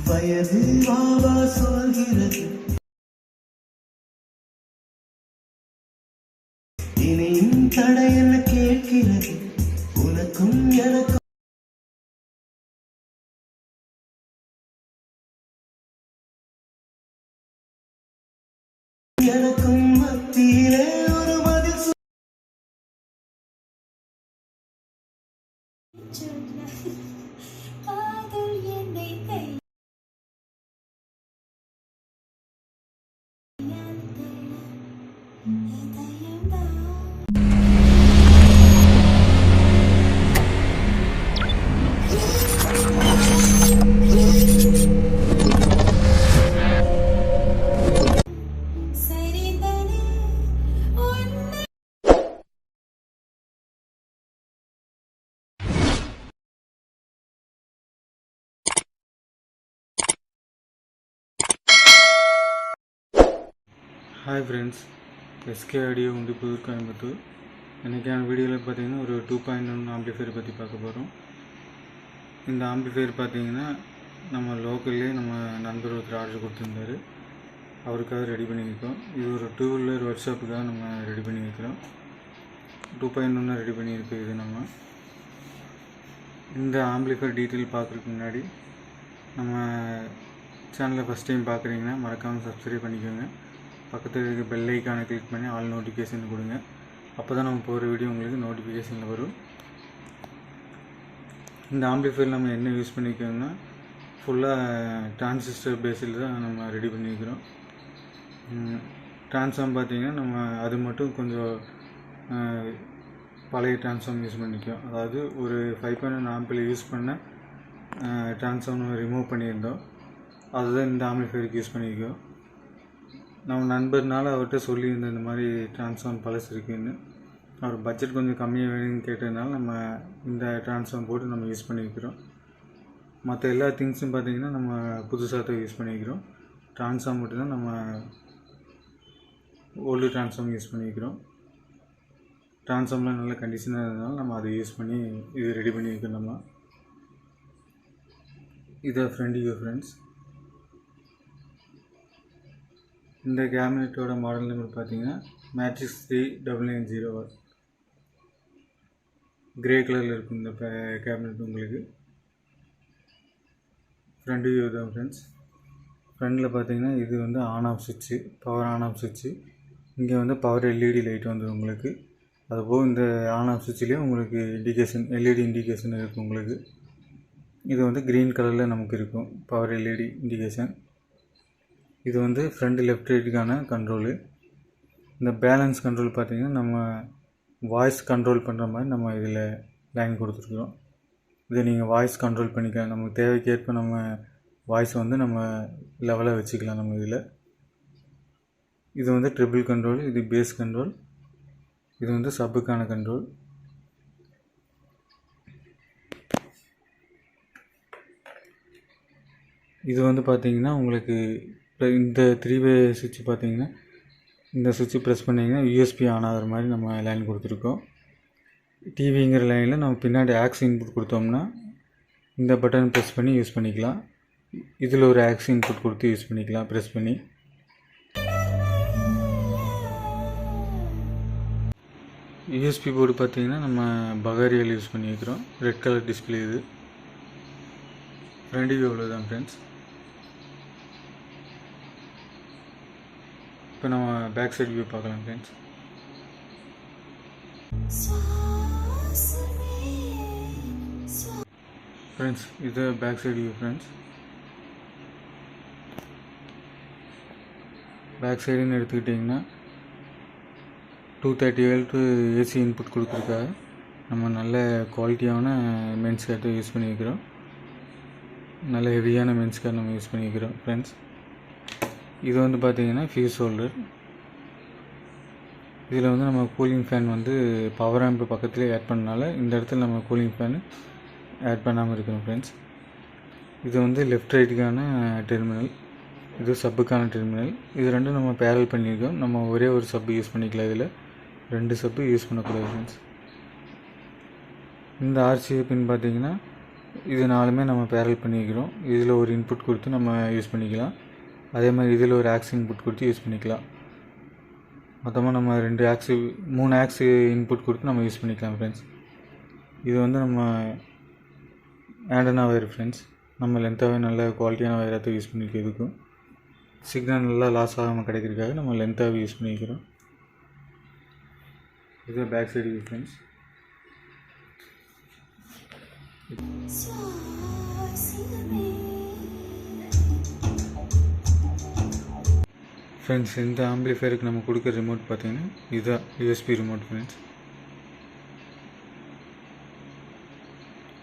வயது வாவா சொல்கிறது இனியும் தடை என்ன கேட்கிறது உனக்கும் எனக்கும் எனக்கும் மத்தியிலே ஒரு மதில் காதல் என்னை ஹாய் ஃப்ரெண்ட்ஸ், எஸ்கே ஆடியோ வந்து புதூர் கோயம்புத்தூர். இன்றைக்கான வீடியோவில் பார்த்தீங்கன்னா ஒரு 2.1 ஆம்பிளிஃபையர் பற்றி பார்க்க போகிறோம். இந்த ஆம்பிளிஃபையர் பார்த்தீங்கன்னா நம்ம லோக்கல்லே நம்ம நண்பர் ஒருத்தர் ஆர்டர் கொடுத்துருந்தாரு, அவருக்காக ரெடி பண்ணியிருக்கோம். இது ஒரு 2 வீலர் ஒர்க் ஷாப்புக்காக நம்ம ரெடி பண்ணியிருக்கிறோம். 2.1 ரெடி பண்ணியிருக்கு. இது நம்ம இந்த ஆம்பிளிஃபையர் டீட்டெயில் பார்க்குறதுக்கு முன்னாடி நம்ம சேனலை ஃபஸ்ட் டைம் பார்க்குறீங்கன்னா மறக்காமல் சப்ஸ்கிரைப் பண்ணிக்கோங்க. பக்கத்தில் இருக்க பெல் ஐக்கானை கிளிக் பண்ணி ஆல் நோட்டிஃபிகேஷன் கொடுங்க. அப்போ தான் நம்ம போகிற வீடியோ உங்களுக்கு நோட்டிஃபிகேஷனில் வரும். இந்த ஆம்பிளிஃபையர் நம்ம என்ன யூஸ் பண்ணியிருக்கோம்னா ஃபுல்லாக டிரான்சிஸ்டர் பேஸில் தான் நம்ம ரெடி பண்ணியிருக்கிறோம். ட்ரான்ஸ்ஃபார்ம் பார்த்திங்கன்னா நம்ம அது மட்டும் கொஞ்சம் பழைய ட்ரான்ஸ்ஃபார்ம் யூஸ் பண்ணிக்கோம். அதாவது ஒரு 5.1 ஆம்பிள் யூஸ் பண்ண ட்ரான்ஸ்ஃபார்ம் ரிமூவ் பண்ணியிருந்தோம். அதுதான் இந்த ஆம்பிளிஃபையருக்கு யூஸ் பண்ணியிருக்கோம். நம்ம நண்பர்னால அவர்கிட்ட சொல்லியிருந்தோம் இந்த மாதிரி ட்ரான்ஸ்ஃபார்ம் பழசு இருக்குதுன்னு. அவர் பட்ஜெட் கொஞ்சம் கம்மியாக வேணும்னு கேட்டதுனால நம்ம இந்த ட்ரான்ஸ்ஃபார்ம் போட்டு நம்ம யூஸ் பண்ணியிருக்கிறோம். மற்ற எல்லா திங்ஸும் பார்த்திங்கன்னா நம்ம புதுசாக தான் யூஸ் பண்ணியிருக்கிறோம். ட்ரான்ஸ்ஃபார்ம் மட்டும்தான் நம்ம ஓல்டு ட்ரான்ஸ்ஃபார்ம் யூஸ் பண்ணியிருக்கிறோம். ட்ரான்ஸ்ஃபார்ம்லாம் நல்ல கண்டிஷனாக இருந்ததுனால நம்ம அதை யூஸ் பண்ணி இது ரெடி பண்ணியிருக்கிறோம். நம்ம இதை ஃப்ரெண்ட்ஸ், இந்த கேபினெட்டோட மாடல் நம்பர் பார்த்தீங்கன்னா மேட்ரிக்ஸ் 3990 கிரே கலரில் இருக்கும். இந்த கேபினெட் உங்களுக்கு ஃப்ரண்ட் வியூ தான் ஃப்ரெண்ட்ஸ். ஃப்ரண்டில் பார்த்தீங்கன்னா இது வந்து ஆன் ஆஃப் சுவிட்சு, பவர் ஆன் ஆஃப் சுவிட்சு. இங்கே வந்து பவர் எல்இடி லைட் வந்துடும் உங்களுக்கு. அதுபோக இந்த ஆன் ஆஃப் சுவிட்சிலே உங்களுக்கு இண்டிகேஷன், எல்இடி இண்டிகேஷன் இருக்குது உங்களுக்கு. இது வந்து க்ரீன் கலரில் நமக்கு இருக்கும் பவர் எல்இடி இண்டிகேஷன். இது வந்து ஃப்ரண்ட் லெஃப்ட் ரைட்டுக்கான கண்ட்ரோலு. இந்த பேலன்ஸ் கண்ட்ரோல் பார்த்திங்கன்னா நம்ம வாய்ஸ் கண்ட்ரோல் பண்ணுற மாதிரி நம்ம இதில் லைன் கொடுத்துருக்குறோம். இதை நீங்கள் வாய்ஸ் கண்ட்ரோல் பண்ணிக்கலாம். நமக்கு தேவைக்கேற்ப நம்ம வாய்ஸ் வந்து நம்ம லெவலாக வச்சுக்கலாம் நம்ம இதில். இது வந்து ட்ரிபிள் கண்ட்ரோல், இது பேஸ் கண்ட்ரோல், இது வந்து சப்புக்கான கண்ட்ரோல். இது வந்து பார்த்திங்கன்னா உங்களுக்கு இந்த 3-வே சுவிட்ச் பார்த்திங்கன்னா இந்த சுவிட்சு ப்ரெஸ் பண்ணிங்கன்னா யூஎஸ்பி ஆன் ஆகிற மாதிரி நம்ம லைன் கொடுத்துருக்கோம். டிவிங்கிற லைனில் நம்ம பின்னாடி ஆக்ஸ் இன்புட் கொடுத்தோம்னா இந்த பட்டன் ப்ரெஸ் பண்ணி யூஸ் பண்ணிக்கலாம். இதில் ஒரு ஆக்ஸ் இன்புட் கொடுத்து யூஸ் பண்ணிக்கலாம் ப்ரெஸ் பண்ணி. யூஎஸ்பி போர்டு பார்த்திங்கன்னா நம்ம பகாரியல் யூஸ் பண்ணியிருக்கிறோம். Red colour display. இது ஃப்ரண்ட் வியூ அவ்வளோதான் ஃப்ரெண்ட்ஸ். இப்போ நம்ம பேக் சைடு வியூ பார்க்கலாம் ஃப்ரெண்ட்ஸ். இது back side view friends. Back சைடுன்னு எடுத்துக்கிட்டிங்கன்னா 230 volt ஏசி இன்புட் கொடுக்குறதுக்காக நம்ம நல்ல குவாலிட்டியான மென்ஸ் கேட்டை யூஸ் பண்ணியிருக்கிறோம். நல்ல ஹெவியான மென்ஸ் கேட் நம்ம யூஸ் பண்ணியிருக்கிறோம் ஃப்ரெண்ட்ஸ். இது வந்து பார்த்திங்கன்னா ஃபியூஸ் ஹோல்டர். இதில் வந்து நம்ம கூலிங் ஃபேன் வந்து பவர் ஆம்பு பக்கத்துலேயே ஆட் பண்ணனால இந்த இடத்துல நம்ம கூலிங் ஃபேனு ஆட் பண்ணாமல் இருக்கிறோம் ஃப்ரெண்ட்ஸ். இது வந்து லெஃப்ட் ரைட்டுக்கான டெர்மினல், இது சப்புக்கான டெர்மினல். இது ரெண்டும் நம்ம பேரல் பண்ணியிருக்கோம். நம்ம ஒரே ஒரு சப்பு யூஸ் பண்ணிக்கலாம். இதில் 2 சப்பு யூஸ் பண்ணக்கூடாது ஃப்ரெண்ட்ஸ். இந்த ஆர்சிஏ பின் பார்த்திங்கன்னா இது நாலுமே நம்ம பேரல் பண்ணிக்கிறோம். இதில் ஒரு இன்புட் கொடுத்து நம்ம யூஸ் பண்ணிக்கலாம். அதே மாதிரி இதில் ஒரு ஆக்ஸ் இன்புட் கொடுத்து யூஸ் பண்ணிக்கலாம். மொத்தமாக நம்ம 3 ஆக்ஸ் இன்புட் கொடுத்து நம்ம யூஸ் பண்ணிக்கலாம் ஃப்ரெண்ட்ஸ். இது வந்து நம்ம ஆண்டனா வயர் ஃப்ரெண்ட்ஸ். நம்ம லென்த்தாகவே நல்ல குவாலிட்டியான வயராக யூஸ் பண்ணிக்கிறதுக்கும் சிக்னல் நல்லா லாஸ் ஆகாமல் கிடைக்கிறதுக்காக நம்ம லென்த்தாகவே யூஸ் பண்ணிக்கிறோம். இது back side view friends. Friends, இந்த ஆம்பிளிஃபயருக்கு நம்ம கொடுக்குற ரிமோட் பார்த்தீங்கன்னா இதுதான் யூஎஸ்பி ரிமோட் ஃப்ரெண்ட்ஸ்.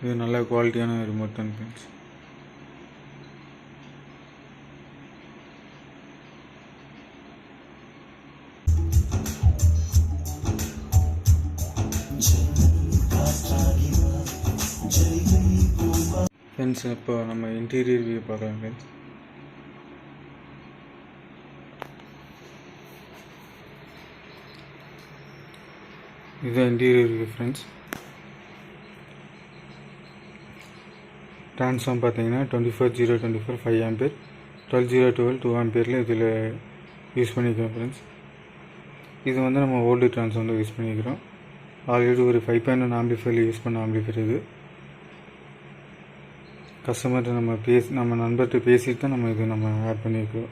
இது நல்ல குவாலிட்டியான ரிமோட் தான் ஃப்ரெண்ட்ஸ். ஃப்ரெண்ட்ஸ், இப்போ நம்ம இன்டீரியர் வியூ பார்க்கலாம் ஃப்ரெண்ட்ஸ். இதுதான் இன்டீரியர் வியூ ஃப்ரெண்ட்ஸ். ட்ரான்ஸ்ஃபார்ம் பார்த்தீங்கன்னா 24/0/24 5 ஆம்பியர், 12/0/12 2 ஆம்பியரில் இதில் யூஸ் பண்ணிக்கிறோம் ஃப்ரெண்ட்ஸ். இது வந்து நம்ம ஓல்டு ட்ரான்ஸ்ஃபார்மில் யூஸ் பண்ணிக்கிறோம். ஆல்ரெடி ஒரு 5.1 ஆம்பிளிஃபயரில் யூஸ் பண்ண ஆம்பிளிஃபயர் இது. கஸ்டமர்கிட்ட நம்ம நண்பர்கிட்ட பேசிட்டு தான் நம்ம ஆட் பண்ணியிருக்கிறோம்.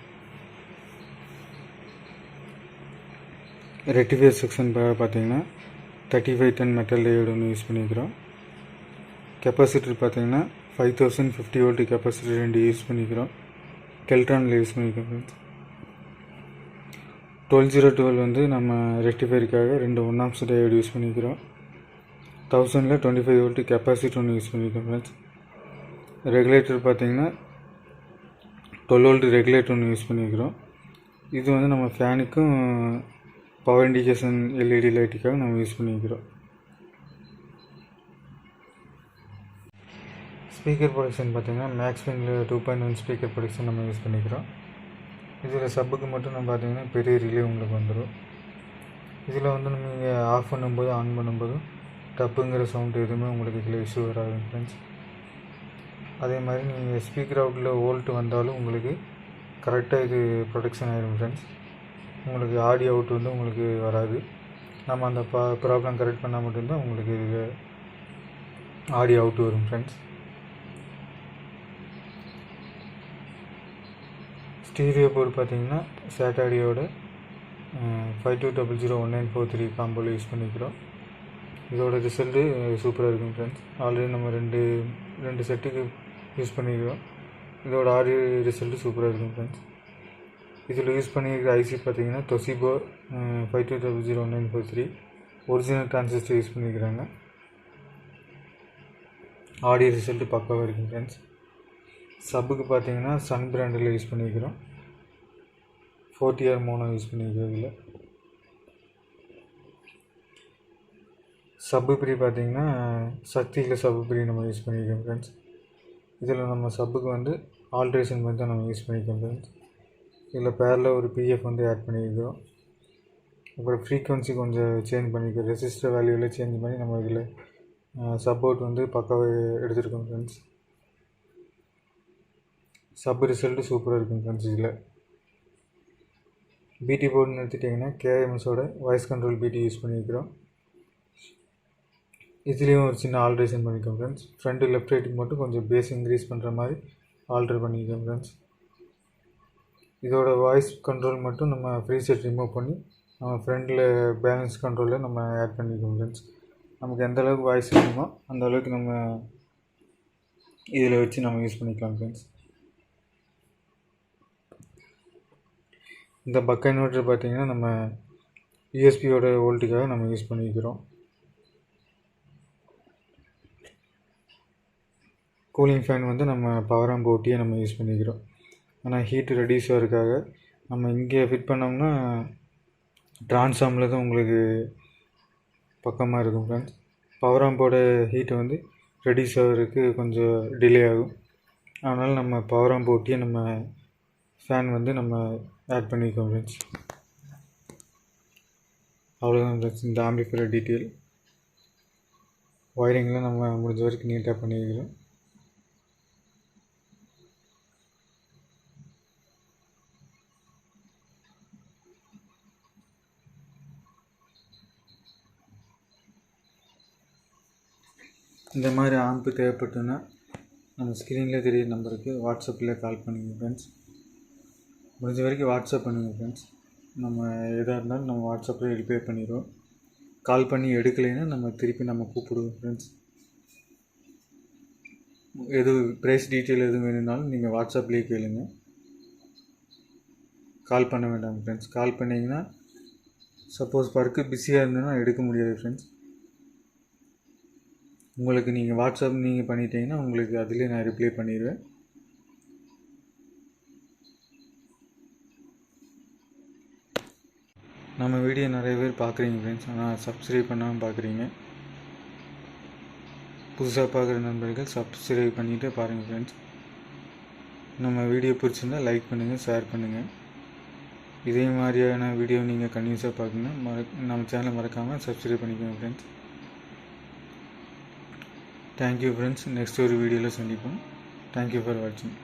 ரெக்டிஃபையர் செக்ஷன் பார்த்தீங்கன்னா 3510 மெட்டல் டயோடு ஒன்று யூஸ் பண்ணிக்கிறோம். கெப்பாசிட்டர் பார்த்தீங்கன்னா 5050 வோல்ட் கெப்பாசிட்டர் 2 யூஸ் பண்ணிக்கிறோம். கெல்ட்ரானில் யூஸ் பண்ணிக்கிறோம் ஃப்ரெண்ட்ஸ். 12/0/12 வந்து நம்ம ரெக்டிஃபையருக்காக 2 1 ஆம்ஸ் டயோடு யூஸ் பண்ணிக்கிறோம். 1000ல் 25 வோல்ட் கெப்பாசிட்டர் ஒன்று யூஸ் பண்ணிக்கிறோம் ஃப்ரெண்ட்ஸ். ரெகுலேட்டர் பார்த்தீங்கன்னா 12 வோல்ட் ரெகுலேட்டர் ஒன்று யூஸ் பண்ணிக்கிறோம். இது வந்து நம்ம ஃபேனுக்கும் பவர் இண்டிகேஷன் எல்இடி லைட்டுக்காக நம்ம யூஸ் பண்ணிக்கிறோம். ஸ்பீக்கர் ப்ரொடக்ஷன் பார்த்தீங்கன்னா மேக்ஸ்விங்கில் 2.1 ஸ்பீக்கர் ப்ரொடக்ஷன் நம்ம யூஸ் பண்ணிக்கிறோம். இதில் சப்புக்கு மட்டும் நம்ம பார்த்தீங்கன்னா பெரிய ரிலே உங்களுக்கு வந்துடும். இதில் வந்து நீங்கள் ஆஃப் பண்ணும்போது ஆன் பண்ணும்போது டப்புங்கிற சவுண்ட் எதுவுமே உங்களுக்கு இதில் இஷ்யூ வராது ஃப்ரெண்ட்ஸ். அதே மாதிரி நீங்கள் ஸ்பீக்கர் அவுட்டில் வோல்ட் வந்தாலும் உங்களுக்கு கரெக்டாக இது ப்ரொடெக்ஷன் ஆகிடும் ஃப்ரெண்ட்ஸ். உங்களுக்கு ஆடியோ அவுட் வந்து உங்களுக்கு வராது. நம்ம அந்த ப்ராப்ளம் கரெக்ட் பண்ணால் மட்டும்தான் உங்களுக்கு இது ஆடியோ அவுட் வரும் ஃப்ரெண்ட்ஸ். ஸ்டீரியோ போர்டு பார்த்தீங்கன்னா சேட்டாடியோட 52001943 காம்போவில் யூஸ் பண்ணிக்கிறோம். இதோட ரிசல்ட்டு சூப்பராக இருக்கும் ஃப்ரெண்ட்ஸ். ஆல்ரெடி நம்ம ரெண்டு செட்டுக்கு யூஸ் பண்ணிக்கிறோம். இதோட ஆடியோ ரிசல்ட்டு சூப்பராக இருக்கும் ஃப்ரெண்ட்ஸ். இதில் யூஸ் பண்ணியிருக்கிற ஐசி பார்த்தீங்கன்னா தொசிபோ 52001943 ஒரிஜினல் டிரான்சிஸ்டர் யூஸ் பண்ணியிருக்கிறாங்க. ஆடியோ ரிசல்ட்டு பக்காவாக இருக்கும் ஃப்ரெண்ட்ஸ். சப்புக்கு பார்த்தீங்கன்னா சன் பிராண்டில் யூஸ் பண்ணியிருக்கிறோம். 40R மோனோ யூஸ் பண்ணியிருக்கிறோம். இதில் சப்பு ப்ரீ பார்த்தீங்கன்னா சக்தியில் சப்பு ப்ரீ நம்ம யூஸ் பண்ணியிருக்கோம் ஃப்ரெண்ட்ஸ். இதில் நம்ம சப்புக்கு வந்து ஆல்ட்ரேஷன் பண்ணி தான் நம்ம யூஸ் பண்ணியிருக்கோம் ஃப்ரெண்ட்ஸ். இதில் பேரில் ஒரு பிஎஃப் வந்து ஆட் பண்ணியிருக்கோம். அப்புறம் ஃப்ரீக்வன்சி கொஞ்சம் சேஞ்ச் பண்ணியிருக்கோம். ரெசிஸ்டர் வேல்யூவில் சேஞ்ச் பண்ணி நம்ம இதில் சப்போர்ட் வந்து பக்காவாக எடுத்துருக்கோம் ஃப்ரெண்ட்ஸ். சப் ரிசல்ட்டு சூப்பராக இருக்கும் ஃப்ரெண்ட்ஸ். இதில் பிடி போர்டுன்னு எடுத்துட்டிங்கன்னா கேஎம்எஸோட வாய்ஸ் கண்ட்ரோல் பிடி யூஸ் பண்ணியிருக்கிறோம். இதுலேயும் ஒரு சின்ன ஆல்ட்ரேஷன் பண்ணியிருக்கோம் ஃப்ரெண்ட்ஸ். ஃப்ரண்ட்டு லெஃப்ட் ரைட்டுக்கு மட்டும் கொஞ்சம் பேஸ் இன்க்ரீஸ் பண்ணுற மாதிரி ஆல்ட்ரு பண்ணியிருக்கோம் ஃப்ரெண்ட்ஸ். இதோட வாய்ஸ் கண்ட்ரோல் மட்டும் நம்ம ஃப்ரீ செட் ரிமூவ் பண்ணி நம்ம ஃப்ரண்டில் பேலன்ஸ் கண்ட்ரோலில் நம்ம ஆட் பண்ணியிருக்கோம் ஃப்ரெண்ட்ஸ். நமக்கு எந்த அளவுக்கு வாய்ஸ் வேணுமோ அந்த அளவுக்கு நம்ம இதில் வச்சு நம்ம யூஸ் பண்ணிக்கலாம் ஃப்ரெண்ட்ஸ். இந்த பக் இன்வெர்ட்டர் பார்த்திங்கன்னா நம்ம யூஎஸ்பியோட வோல்ட்டுக்காக நம்ம யூஸ் பண்ணிக்கிறோம். கூலிங் ஃபேன் வந்து நம்ம பவர் ஆம்ப் ஓட்டியே நம்ம யூஸ் பண்ணிக்கிறோம். ஆனால் ஹீட்டு ரெடியூஸ் ஆகிறதுக்காக நம்ம இங்கே ஃபிட் பண்ணோம்னா ட்ரான்ஸ்ஃபார்மில் தான் உங்களுக்கு பக்கமாக இருக்கும் ஃப்ரெண்ட்ஸ். பவர் ஆம்போட ஹீட்டை வந்து ரெடியூஸ் ஆகிறதுக்கு கொஞ்சம் டிலே ஆகும். அதனால் நம்ம பவர் ஆம்ப் ஓட்டியே நம்ம ஃபேன் வந்து நம்ம ஆட் பண்ணியிருக்கோம் ஃப்ரெண்ட்ஸ். அவ்வளோதான் ஃப்ரெண்ட்ஸ் இந்த ஆம்பிளிஃபையர் டீட்டெயில். ஒயரிங்லாம் நம்ம முடிஞ்ச வரைக்கும் நீட்டாக பண்ணியிருக்கிறோம். இந்த மாதிரி ஆம்பு தேவைப்பட்டுன்னா நம்ம ஸ்க்ரீனில் தெரியுற நம்பருக்கு வாட்ஸ்அப்பில் கால் பண்ணுங்கள் ஃப்ரெண்ட்ஸ். முடிஞ்ச வரைக்கும் வாட்ஸ்அப் பண்ணுங்கள் ஃப்ரெண்ட்ஸ். நம்ம எதாக இருந்தாலும் நம்ம வாட்ஸ்அப்பில் ரிப்ளை பண்ணிடுவோம். கால் பண்ணி எடுக்கலைன்னா நம்ம திருப்பி நம்ம கூப்பிடுவோம் ஃப்ரெண்ட்ஸ். ப்ரைஸ் டீட்டெயில் எதுவும் வேணும்னாலும் நீங்கள் வாட்ஸ்அப்லேயே கேளுங்க, கால் பண்ண வேண்டாம் ஃப்ரெண்ட்ஸ். கால் பண்ணிங்கன்னா சப்போஸ் ஒர்க்கு பிஸியாக இருந்ததுன்னா எடுக்க முடியாது ஃப்ரெண்ட்ஸ். உங்களுக்கு நீங்கள் வாட்ஸ்அப் நீங்கள் பண்ணிட்டீங்கன்னா உங்களுக்கு அதிலே நான் ரிப்ளை பண்ணிடுவேன். நம்ம வீடியோ நிறைய பேர் பார்க்குறீங்க ஃப்ரெண்ட்ஸ், ஆனால் சப்ஸ்கிரைப் பண்ணாமல் பார்க்குறீங்க. புதுசாக பார்க்குற நண்பர்கள் சப்ஸ்கிரைப் பண்ணிவிட்டு பாருங்கள் ஃப்ரெண்ட்ஸ். நம்ம வீடியோ பிடிச்சிருந்தால் லைக் பண்ணுங்கள், ஷேர் பண்ணுங்கள். இதே மாதிரியான வீடியோ நீங்கள் கன்டினியூஸாக பார்க்கணுன்னா நம்ம சேனலை மறக்காமல் சப்ஸ்கிரைப் பண்ணிக்கோங்க ஃப்ரெண்ட்ஸ். Thank you friends. நெக்ஸ்ட் ஒரு வீடியோவில் சந்திப்போம். தேங்க்யூ ஃபார் வாட்சிங்.